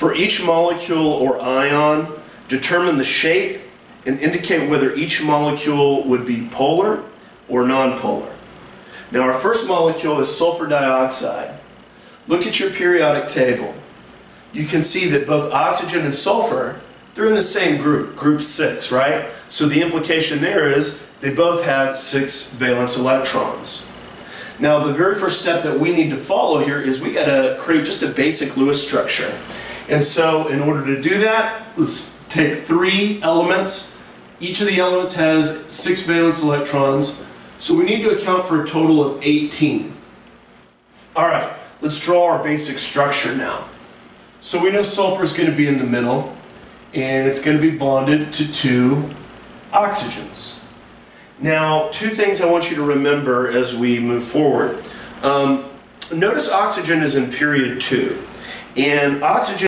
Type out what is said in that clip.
For each molecule or ion, determine the shape and indicate whether each molecule would be polar or nonpolar. Now our first molecule is sulfur dioxide. Look at your periodic table. You can see that both oxygen and sulfur, they're in the same group, group 6, right? So the implication there is they both have 6 valence electrons. Now the very first step that we need to follow here is we got to create just a basic Lewis structure. And so in order to do that, let's take 3 elements. Each of the elements has 6 valence electrons. So we need to account for a total of 18. Alright, let's draw our basic structure now. So we know sulfur is going to be in the middle, and it's going to be bonded to 2 oxygens. Now, 2 things I want you to remember as we move forward. Notice oxygen is in period 2, and oxygen